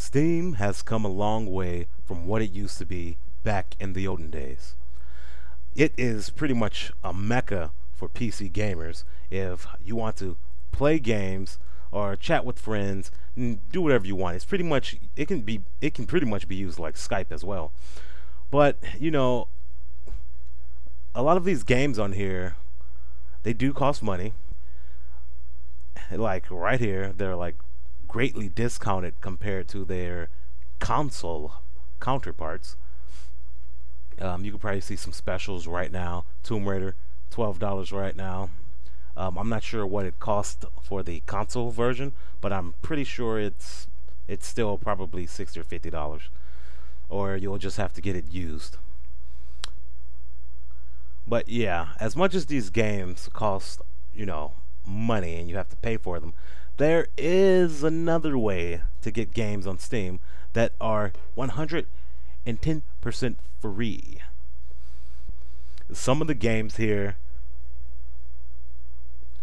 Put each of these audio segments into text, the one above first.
Steam has come a long way from what it used to be back in the olden days. It is pretty much a mecca for PC gamers if you want to play games or chat with friends and do whatever you want. It's pretty much it can pretty much be used like Skype as well. But a lot of these games on here, they do cost money. Like right here, they're like greatly discounted compared to their console counterparts. You can probably see some specials right now. Tomb Raider, $12 right now. I'm not sure what it cost for the console version, but I'm pretty sure it's still probably $60 or $50, or you'll just have to get it used. But yeah, as much as these games cost, money and you have to pay for them, there is another way to get games on Steam that are 110% free. Some of the games here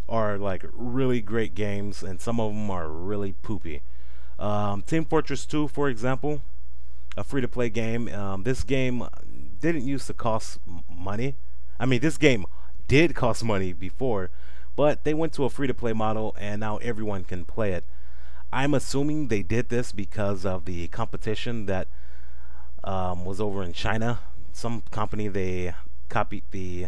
are like really great games, and some of them are really poopy. Team Fortress 2, for example, a free-to-play game. This game didn't used to cost money. I mean, this game did cost money before, but they went to a free-to-play model, and now everyone can play it. I'm assuming they did this because of the competition that was over in China. Some company, they copied the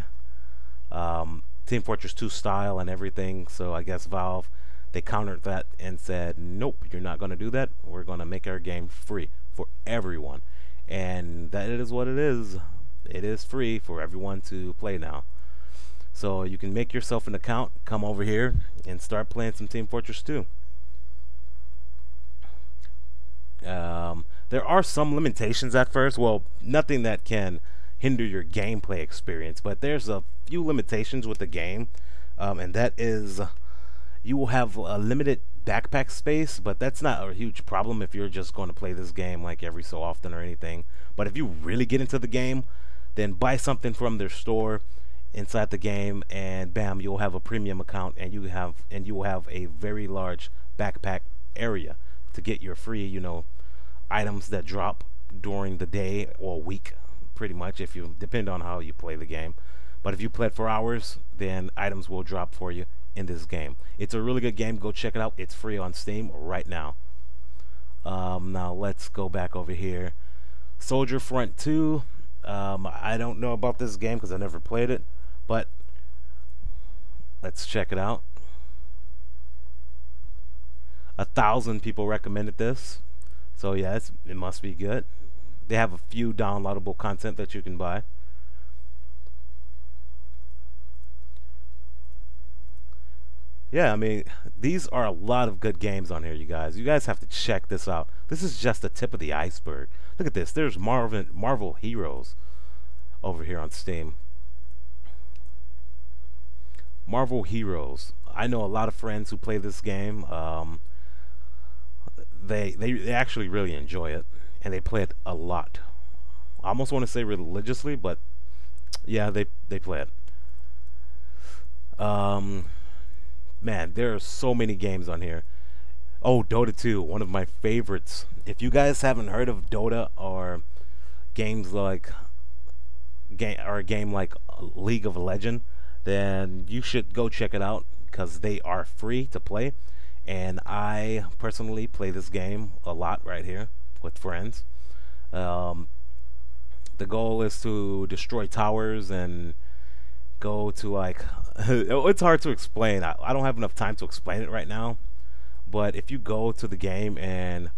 Team Fortress 2 style and everything, so I guess Valve, they countered that and said, nope, you're not going to do that. We're going to make our game free for everyone. And that is what it is. It is free for everyone to play now. So you can make yourself an account, come over here, and start playing some Team Fortress 2. There are some limitations at first. Well, nothing that can hinder your gameplay experience, but there's a few limitations with the game, and that is you will have a limited backpack space, but that's not a huge problem if you're just going to play this game like every so often or anything. But if you really get into the game, then buy something from their store inside the game, and bam, you'll have a premium account, and you will have a very large backpack area to get your free items that drop during the day or week, pretty much, if you depend on how you play the game. But if you play it for hours, then items will drop for you in this game. It's a really good game. Go check it out. It's free on Steam right now. Now let's go back over here. Soldier Front 2. I don't know about this game because I never played it, but let's check it out. 1,000 people recommended this, so yeah, it must be good. They have a few downloadable content that you can buy. Yeah, I mean, these are a lot of good games on here, you guys. You guys have to check this out. This is just the tip of the iceberg. Look at this. There's Marvel Heroes over here on Steam. Marvel Heroes. I know a lot of friends who play this game. They actually really enjoy it, and they play it a lot. I almost want to say religiously, but yeah, they play it. Man, there are so many games on here. Oh, Dota 2, one of my favorites. If you guys haven't heard of Dota or games like a game like League of Legends, then you should go check it out because they are free to play. And I personally play this game a lot right here with friends. The goal is to destroy towers and go to like it's hard to explain. I don't have enough time to explain it right now, but if you go to the game and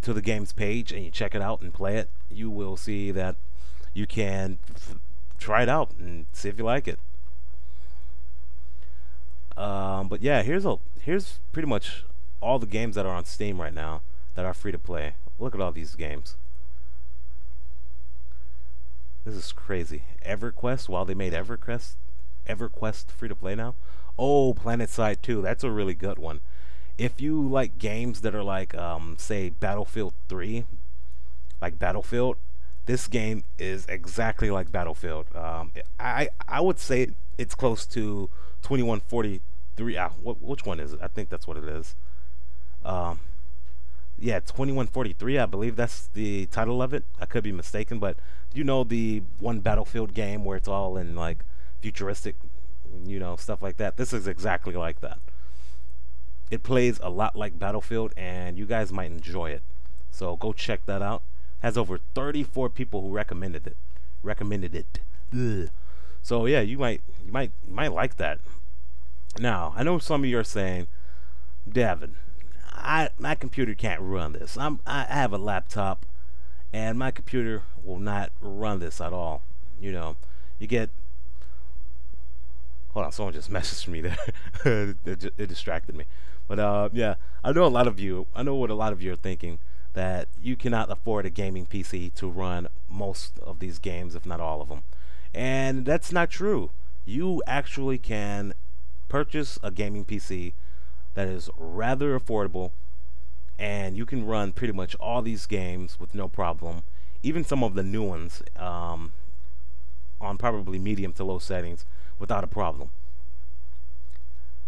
to the game's page and you check it out and play it, you will see that you can try it out and see if you like it. But yeah, here's pretty much all the games that are on Steam right now that are free to play. Look at all these games. This is crazy. EverQuest, while they made EverQuest free to play now. Oh, PlanetSide 2, that's a really good one. If you like games that are like say Battlefield 3, like Battlefield, this game is exactly like Battlefield. I would say it's close to 2143. Which one is it? I think that's what it is. Yeah, 2143, I believe that's the title of it. I could be mistaken, but you know the one Battlefield game where it's all in like futuristic, stuff like that. This is exactly like that. It plays a lot like Battlefield, and you guys might enjoy it. So go check that out. Has over 34 people who recommended it. Ugh. So yeah, you might like that. Now, I know some of you are saying, Davin, my computer can't run this. I have a laptop, and my computer will not run this at all. You get. Hold on, someone just messaged me there. it distracted me. But yeah, I know what a lot of you are thinking, that you cannot afford a gaming PC to run most of these games, if not all of them. And that's not true. You actually can purchase a gaming PC that is rather affordable, and you can run pretty much all these games with no problem, even some of the new ones on probably medium to low settings without a problem.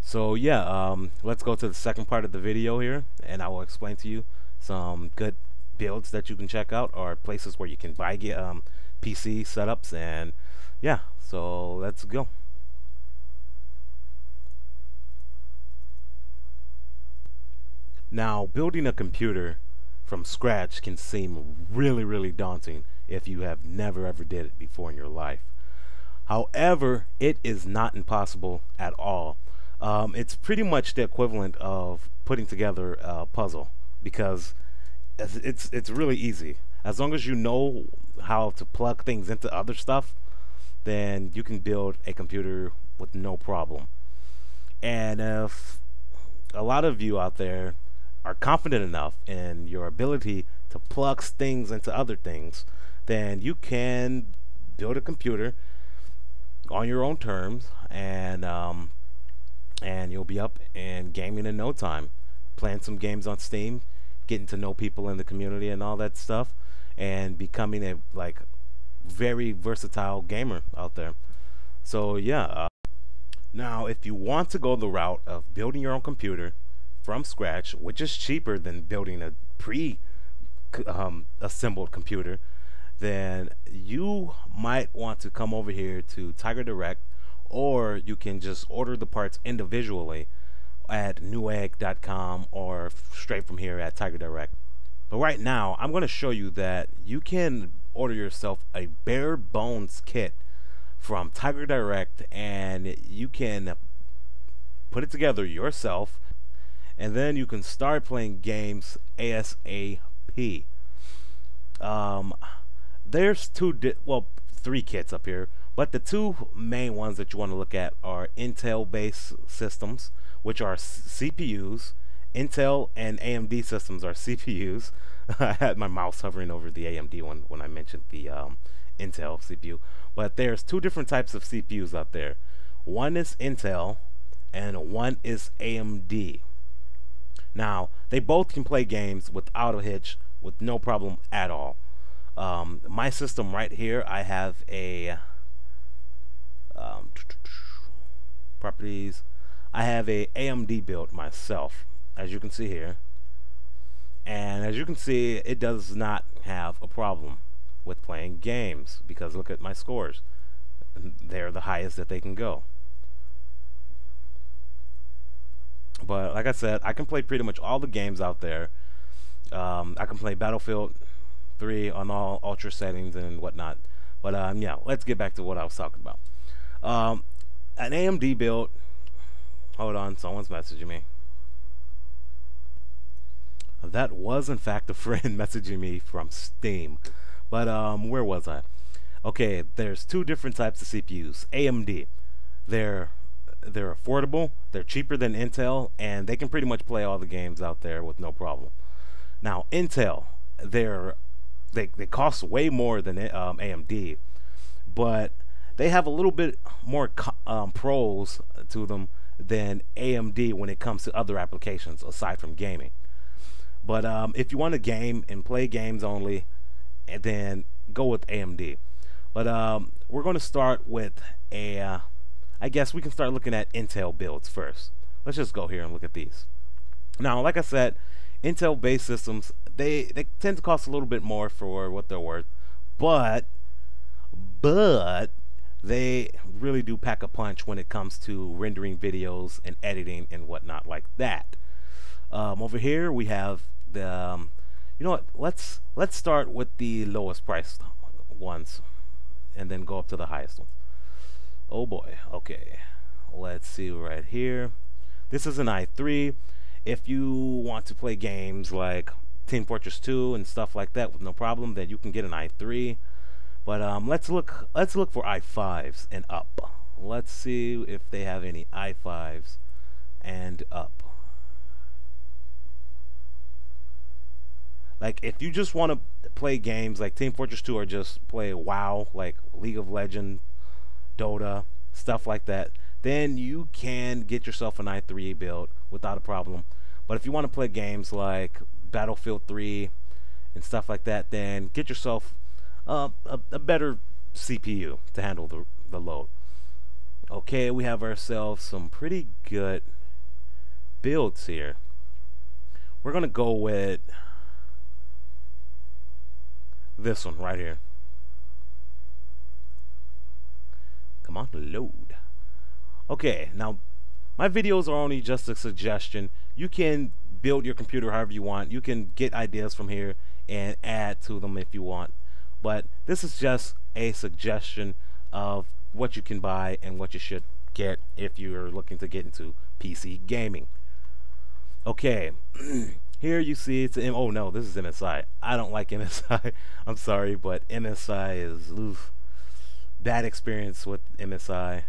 So yeah, let's go to the second part of the video here, and I will explain to you some good builds that you can check out, or places where you can buy PC setups. And yeah, so let's go. Now, building a computer from scratch can seem really daunting if you have never ever did it before in your life. However, it is not impossible at all. It's pretty much the equivalent of putting together a puzzle, because it's really easy. As long as you know how to plug things into other stuff, then you can build a computer with no problem. And if a lot of you out there are confident enough in your ability to plug things into other things, then you can build a computer on your own terms, and you'll be up and gaming in no time, playing some games on Steam, getting to know people in the community and all that stuff, and becoming a very versatile gamer out there. So yeah, now if you want to go the route of building your own computer from scratch, which is cheaper than building a assembled computer, then you might want to come over here to Tiger Direct, or you can just order the parts individually at newegg.com or straight from here at Tiger Direct. But right now, I'm going to show you that you can order yourself a bare bones kit from Tiger Direct, and you can put it together yourself, and then you can start playing games ASAP. There's three kits up here, but the two main ones that you want to look at are Intel-based systems, which are CPUs. Intel and AMD systems are CPUs. I had my mouse hovering over the AMD one when I mentioned the Intel CPU. But there's two different types of CPUs out there. One is Intel and one is AMD. Now, they both can play games without a hitch, with no problem at all. My system right here, I have a properties. I have a AMD build myself, as you can see here, and as you can see, it does not have a problem with playing games, because look at my scores. They're the highest that they can go. But like I said, I can play pretty much all the games out there. I can play Battlefield 3 on all ultra settings and whatnot. But yeah, let's get back to what I was talking about. An AMD build. Hold on, someone's messaging me. That was in fact a friend messaging me from Steam. But where was I? Okay, there's two different types of CPUs. AMD, they're affordable, they're cheaper than Intel, and they can pretty much play all the games out there with no problem. Now Intel, they cost way more than AMD, but they have a little bit more pros to them than AMD when it comes to other applications aside from gaming. But if you want to game and play games only, then go with AMD. But we're going to start with I guess we can start looking at Intel builds first. Let's just go here and look at these. Now, like I said, Intel-based systems, they tend to cost a little bit more for what they're worth, but but they really do pack a punch when it comes to rendering videos and editing and whatnot like that. Over here we have the you know what, let's start with the lowest priced ones and then go up to the highest ones. Oh boy. Okay, let's see right here. This is an i3. If you want to play games like Team Fortress 2 and stuff like that with no problem, then you can get an i3. But let's look for i5s and up. Let's see if they have any i5s and up. Like, if you just want to play games like Team Fortress 2 or just play WoW, like League of Legends, Dota, stuff like that, then you can get yourself an i3 build without a problem. But if you want to play games like Battlefield 3 and stuff like that, then get yourself a better CPU to handle the load. Okay, we have ourselves some pretty good builds here. We're gonna go with this one right here. Come on, load. Okay, now my videos are only just a suggestion. You can build your computer however you want. You can get ideas from here and add to them if you want. But this is just a suggestion of what you can buy and what you should get if you're looking to get into PC gaming. Okay, here you see it's oh no, this is MSI. I don't like MSI. I'm sorry, but MSI is bad experience with MSI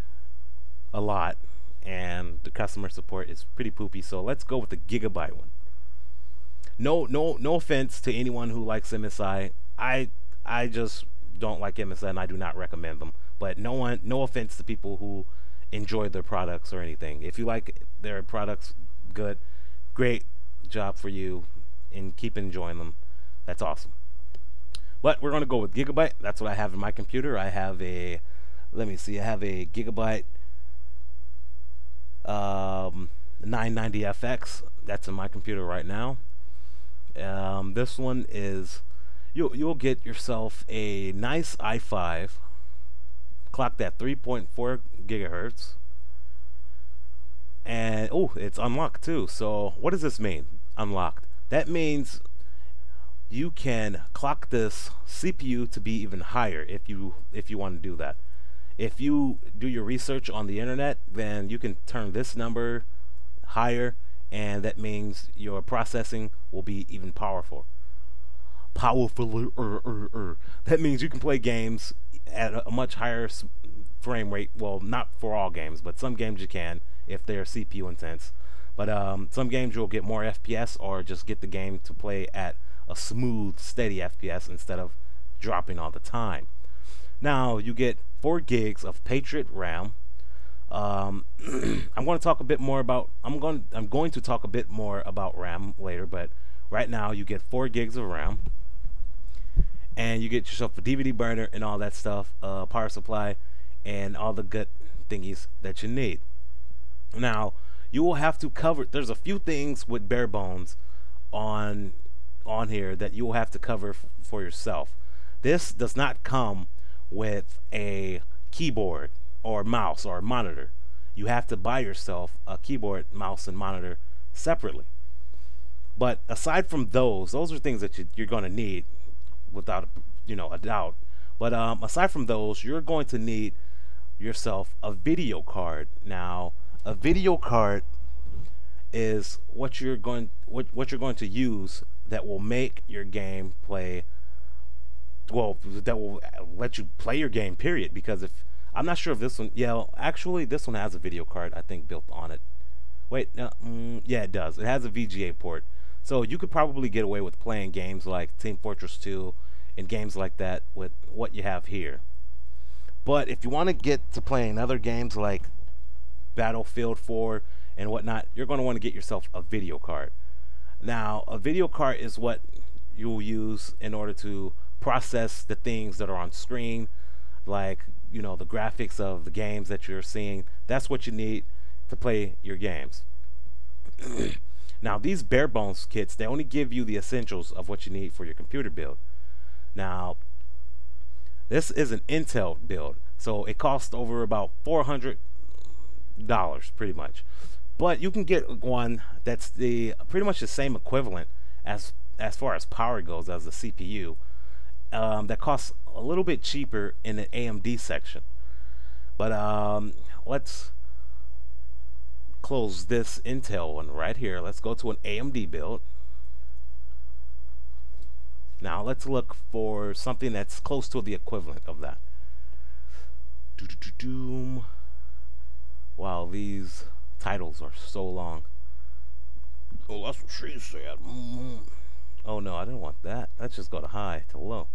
a lot, and the customer support is pretty poopy. So let's go with the Gigabyte one. No offense to anyone who likes MSI. I just don't like MSI and I do not recommend them. But no offense to people who enjoy their products or anything. If you like their products, good, great job for you, and keep enjoying them. That's awesome. But we're gonna go with Gigabyte. That's what I have in my computer. I have a, let me see, I have a Gigabyte 990FX. That's in my computer right now. This one is, you'll get yourself a nice i5 clocked at 3.4 gigahertz, and oh, it's unlocked too. So what does this mean, unlocked? That means you can clock this CPU to be even higher if you want to do that. If you do your research on the internet, then you can turn this number higher, and that means your processing will be even powerful. That means you can play games at a much higher frame rate. Well, not for all games, but some games you can if they're CPU intense. But some games you'll get more FPS, or just get the game to play at a smooth, steady FPS instead of dropping all the time. Now you get 4 gigs of Patriot RAM. I'm going to talk a bit more about I'm going to talk a bit more about RAM later, but right now you get 4 gigs of RAM, and you get yourself a DVD burner and all that stuff, power supply, and all the good thingies that you need. Now you will have to cover, there's a few things with bare bones on here that you will have to cover for yourself. This does not come with a keyboard or mouse or monitor. You have to buy yourself a keyboard, mouse, and monitor separately. But aside from those are things that you're going to need without a doubt. But aside from those, you're going to need yourself a video card. Now, a video card is what you're going to use that will make your game play, well, that will let you play your game, period. Because if, I'm not sure if this one, yeah, actually this one has a video card, I think, built on it. Wait, no, yeah, it does. It has a VGA port. So you could probably get away with playing games like Team Fortress 2 and games like that with what you have here. But if you want to get to playing other games like Battlefield 4 and whatnot, you're going to want to get yourself a video card. Now, a video card is what you'll use in order to process the things that are on screen, like, the graphics of the games that you're seeing. That's what you need to play your games. Now these bare bones kits, they only give you the essentials of what you need for your computer build. Now this is an Intel build, so it costs over about $400 pretty much. But you can get one that's the pretty much the same equivalent as far as power goes as the CPU, that costs a little bit cheaper in the AMD section. But let's close this Intel one right here. Let's go to an AMD build. Now let's look for something that's close to the equivalent of that. Wow, these titles are so long. Oh, that's what she said. Oh no, I didn't want that. Let's just go to high to low.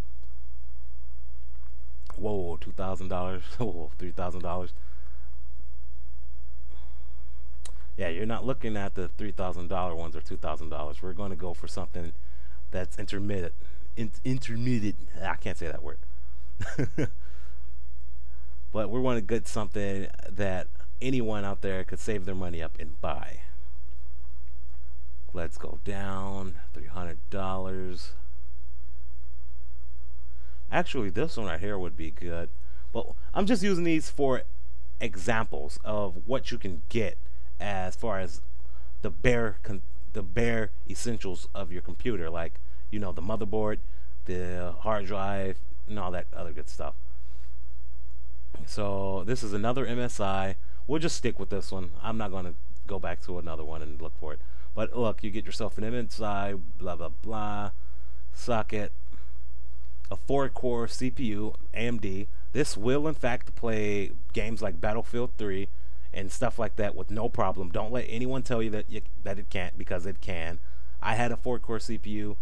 Whoa, $2,000. Whoa, $3,000. Yeah, you're not looking at the $3,000 ones or $2,000. We're going to go for something that's intermediate. Intermediate. I can't say that word. But we want to get something that anyone out there could save their money up and buy. Let's go down. $300. Actually, this one right here would be good. But I'm just using these for examples of what you can get as far as the bare essentials of your computer, like, you know, the motherboard, the hard drive, and all that other good stuff. So this is another MSI. We'll just stick with this one. I'm not going to go back to another one and look for it. But look, you get yourself an MSI, blah blah blah, socket, a 4-core CPU, AMD. This will in fact play games like Battlefield 3 and stuff like that with no problem. Don't let anyone tell you that it can't, because it can. I had a 4-core CPU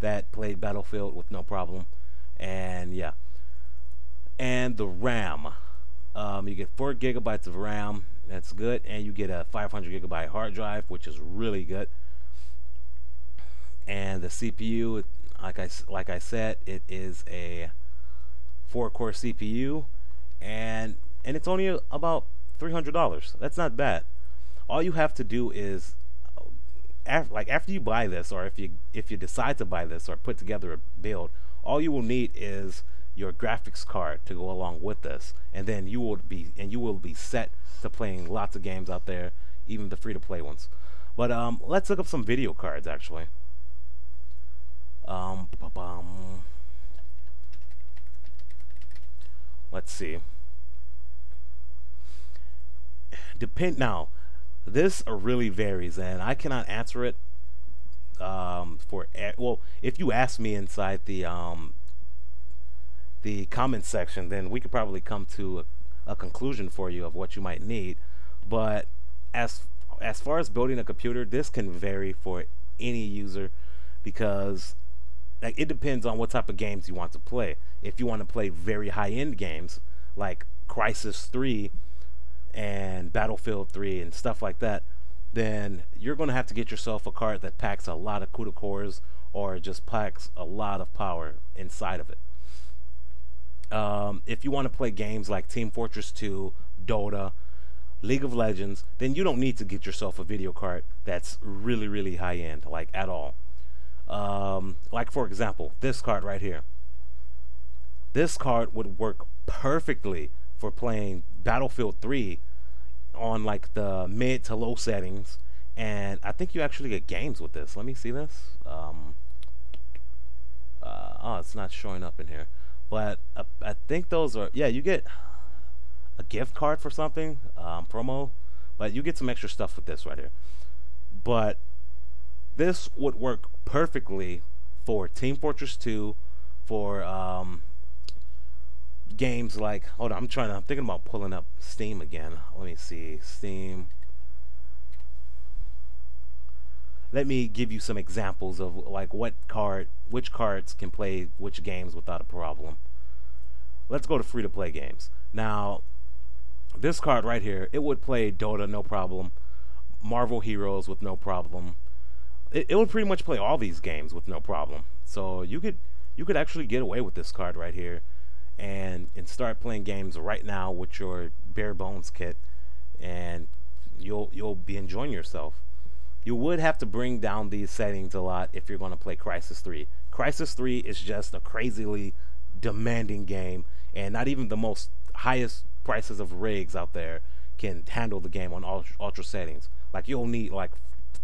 that played Battlefield with no problem. And yeah, and the RAM, you get 4 gigabytes of RAM. That's good. And you get a 500 gigabyte hard drive, which is really good. And the CPU, like I said, it is a 4-core CPU, and it's only about $300. That's not bad. All you have to do is, after you buy this, or if you decide to buy this or put together a build, all you will need is your graphics card to go along with this, and then you will be set to playing lots of games out there, even the free-to-play ones. But let's look up some video cards actually. Let's see. Now, this really varies, and I cannot answer it. Well, if you ask me inside the comments section, then we could probably come to a conclusion for you of what you might need. But as far as building a computer, this can vary for any user, because it depends on what type of games you want to play. If you want to play very high-end games like Crysis 3 and Battlefield 3 and stuff like that, then you're going to have to get yourself a card that packs a lot of CUDA cores, or just packs a lot of power inside of it. If you want to play games like Team Fortress 2, Dota, League of Legends, then you don't need to get yourself a video card that's really, really high-end, like at all. Like for example, this card right here. This card would work perfectly for playing Battlefield 3 on like the mid to low settings, and I think you actually get games with this. Let me see this. Oh, it's not showing up in here, but I think those are, yeah, you get a gift card for something, promo, but you get some extra stuff with this right here. But this would work perfectly for Team Fortress 2, for games like, hold on, I'm thinking about pulling up Steam again. Let me see, Steam. Let me give you some examples of like which cards can play which games without a problem. Let's go to free-to-play games. Now, this card right here, it would play Dota no problem, Marvel Heroes with no problem. It would pretty much play all these games with no problem. So you could actually get away with this card right here, and start playing games right now with your bare bones kit, and you'll be enjoying yourself. You would have to bring down these settings a lot if you're going to play Crysis 3. Crysis 3 is just a crazily demanding game, and not even the most highest prices of rigs out there can handle the game on ultra settings. Like, you'll need like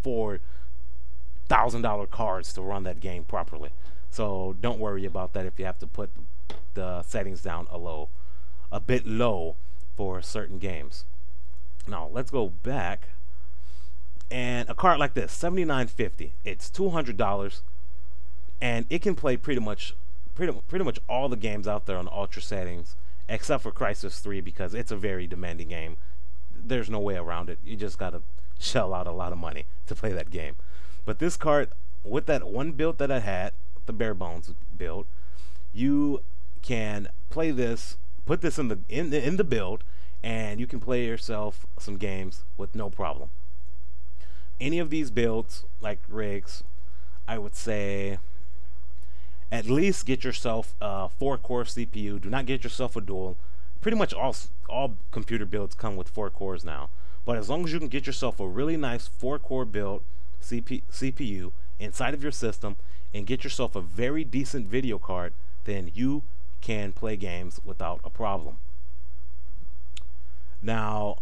$4,000 cards to run that game properly. So don't worry about that if you have to put the settings down a bit low for certain games. Now let's go back. And a card like this, $79.50. It's $200, and it can play pretty much all the games out there on ultra settings, except for Crysis 3, because it's a very demanding game. There's no way around it. You just gotta shell out a lot of money to play that game. But this card, with that one build that I had, the bare bones build, you can play this, put this in the build, and you can play yourself some games with no problem. Any of these builds, like rigs, I would say at least get yourself a 4-core CPU. Do not get yourself a dual. Pretty much all computer builds come with 4 cores now. But as long as you can get yourself a really nice 4-core build CPU inside of your system and get yourself a very decent video card, then you can play games without a problem. Now,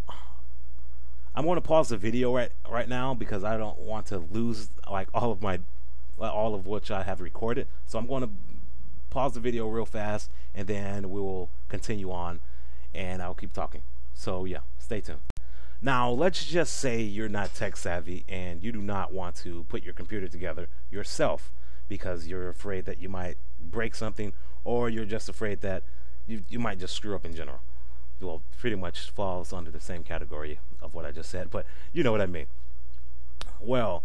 I'm going to pause the video right now because I don't want to lose like all of which I have recorded. So I'm going to pause the video real fast, and then we will continue on, and I'll keep talking. So yeah, stay tuned. Now let's just say you're not tech savvy and you do not want to put your computer together yourself because you're afraid that you might break something, or you're just afraid that you might just screw up in general. Well, pretty much falls under the same category of what I just said, but you know what I mean. Well,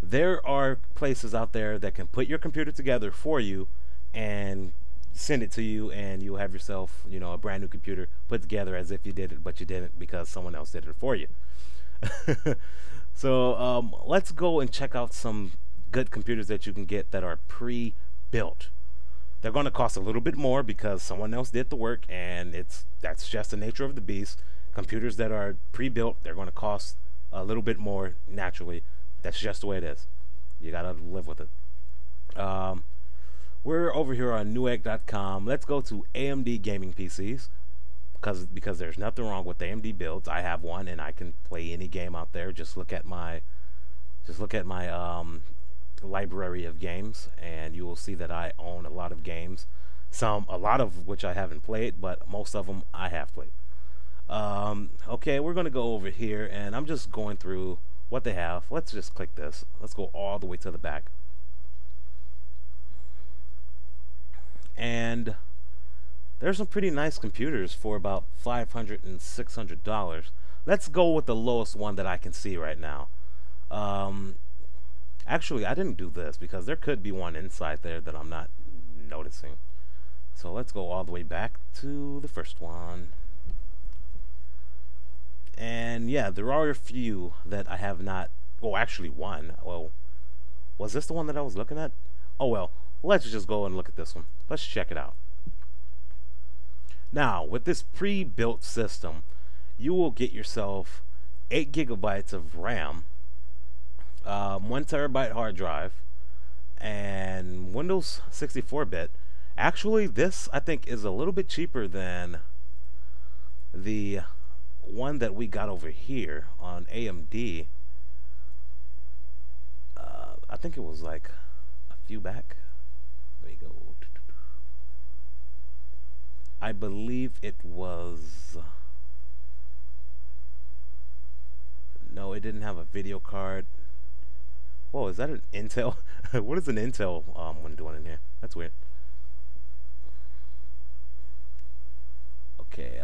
there are places out there that can put your computer together for you and send it to you, and you'll have yourself, you know, a brand new computer put together as if you did it, but you didn't because someone else did it for you. So let's go and check out some good computers that you can get that are pre-built. They're going to cost a little bit more because someone else did the work, and that's just the nature of the beast. Computers that are pre-built, they're going to cost a little bit more naturally. That's just the way it is. You got to live with it. We're over here on Newegg.com. Let's go to AMD gaming PCs because there's nothing wrong with AMD builds. I have one and I can play any game out there. Just look at my library of games, and you will see that I own a lot of games, a lot of which I haven't played, but most of them I have played. Okay, we're gonna go over here, and I'm just going through what they have. Let's just click this. Let's go all the way to the back, and there's some pretty nice computers for about $500 and $600. Let's go with the lowest one that I can see right now. Actually, I didn't do this because there could be one inside there that I'm not noticing. So let's go all the way back to the first one. And yeah, there are a few that I have not, well, actually one. Well, was this the one that I was looking at? Oh well, let's just go and look at this one. Let's check it out. Now, with this pre-built system, you will get yourself 8 GB of RAM, 1 TB hard drive, and Windows 64-bit. Actually, this I think is a little bit cheaper than the one that we got over here on AMD. I think it was like a few back. There you go. I believe it was, no, it didn't have a video card. Whoa, is that an Intel? What is an Intel one doing in here? That's weird. Okay,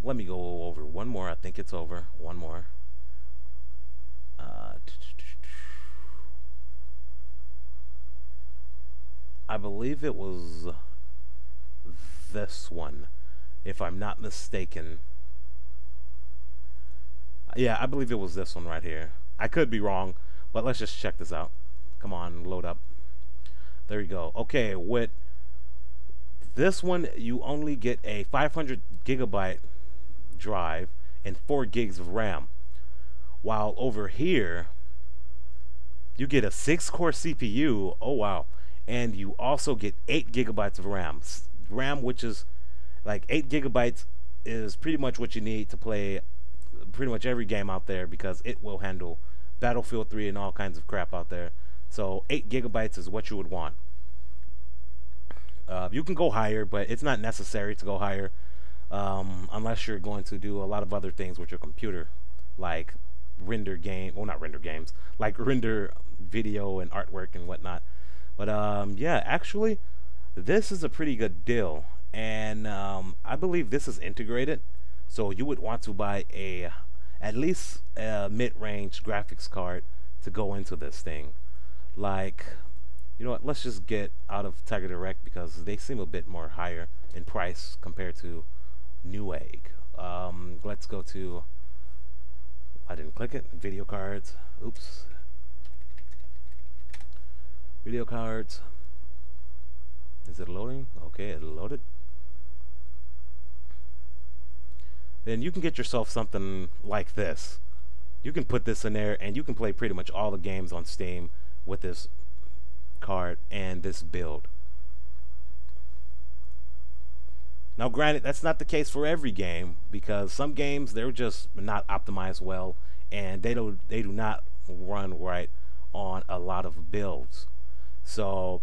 let me go over one more. I think it's over. One more. I believe it was this one, if I'm not mistaken. Yeah, I believe it was this one right here. I could be wrong, but let's just check this out. Come on, load up. There you go. Okay, with this one, you only get a 500 GB drive and 4 gigs of RAM. While over here, You get a 6-core CPU. Oh wow. And you also get 8 gigabytes of RAM. RAM, which is like 8 gigabytes, is pretty much what you need to play pretty much every game out there, because it will handle Battlefield 3 and all kinds of crap out there. So 8 gigabytes is what you would want. You can go higher, but it's not necessary to go higher unless you're going to do a lot of other things with your computer, like render game, well, not render games, like render video and artwork and whatnot. But yeah, actually, this is a pretty good deal, and I believe this is integrated, so you would want to buy at least a mid-range graphics card to go into this thing. Like, you know what, let's just get out of Tiger Direct because they seem a bit more higher in price compared to Newegg. Let's go to, I didn't click it, video cards. Oops. Video cards. Is it loading? Okay, it loaded. Then you can get yourself something like this. You can put this in there and you can play pretty much all the games on Steam with this card and this build. Now granted, that's not the case for every game, because some games, they're just not optimized well, and they do not run right on a lot of builds. So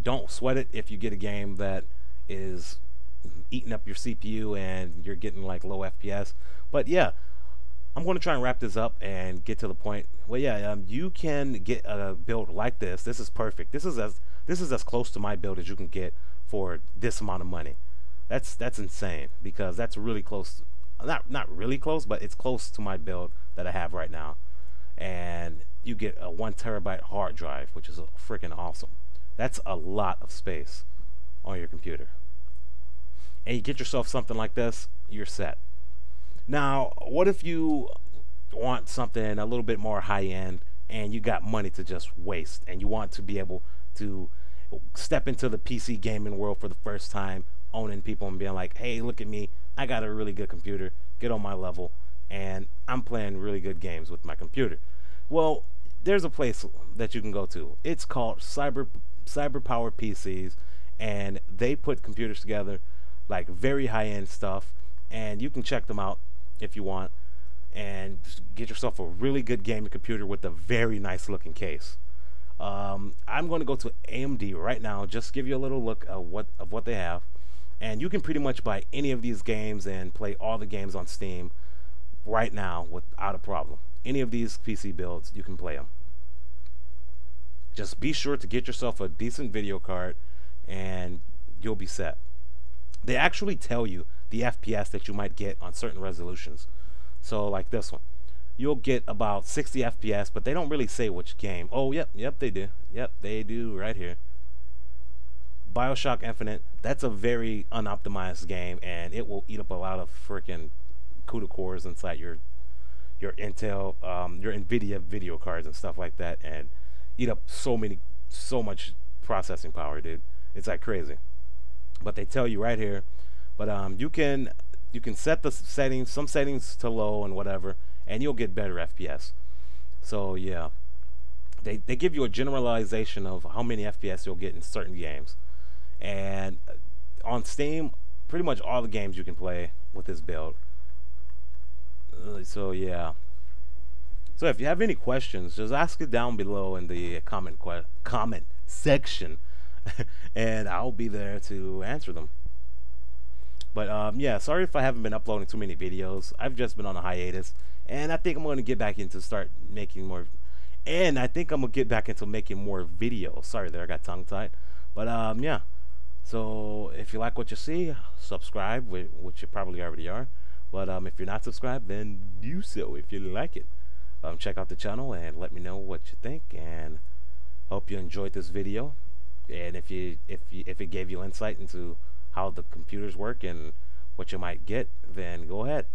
don't sweat it if you get a game that is eating up your CPU and you're getting like low FPS. But yeah, I'm going to try and wrap this up and get to the point. Well, yeah, you can get a build like this. This is perfect. This is as close to my build as you can get for this amount of money. That's insane, because that's really close. Not really close, but it's close to my build that I have right now. And you get a 1 terabyte hard drive, which is freaking awesome. That's a lot of space on your computer. And you get yourself something like this, you're set. Now, what if you want something a little bit more high-end and you got money to just waste, and you want to be able to step into the PC gaming world for the first time, owning people and being like, hey, look at me, I got a really good computer, get on my level, and I'm playing really good games with my computer. Well, there's a place that you can go to. It's called Cyberpower PCs, and they put computers together, like very high-end stuff, and you can check them out if you want, and just get yourself a really good gaming computer with a very nice looking case. I'm going to go to AMD right now, just give you a little look of what they have, and you can pretty much buy any of these games and play all the games on Steam right now without a problem. Any of these PC builds, you can play them. Just be sure to get yourself a decent video card and you'll be set. They actually tell you the FPS that you might get on certain resolutions. So like this one, you'll get about 60 FPS, but they don't really say which game. Oh, yep, they do. Yep, they do right here. BioShock Infinite, that's a very unoptimized game, and it will eat up a lot of freaking CUDA cores inside your Intel, your NVIDIA video cards and stuff like that, and eat up so much processing power, dude. It's like crazy. But they tell you right here. But you can set the settings, some settings to low and whatever, and you'll get better FPS. So yeah, they give you a generalization of how many FPS you'll get in certain games. And on Steam, pretty much all the games you can play with this build. So yeah. So if you have any questions, just ask it down below in the comment section, and I'll be there to answer them. But yeah, sorry if I haven't been uploading too many videos. I've just been on a hiatus, and I think I'm going to get back into making more videos. Sorry there, I got tongue-tied. But yeah, so if you like what you see, subscribe, which you probably already are. But if you're not subscribed, then do so if you like it. Check out the channel and let me know what you think, and hope you enjoyed this video. And if it gave you insight into how the computers work and what you might get, then go ahead,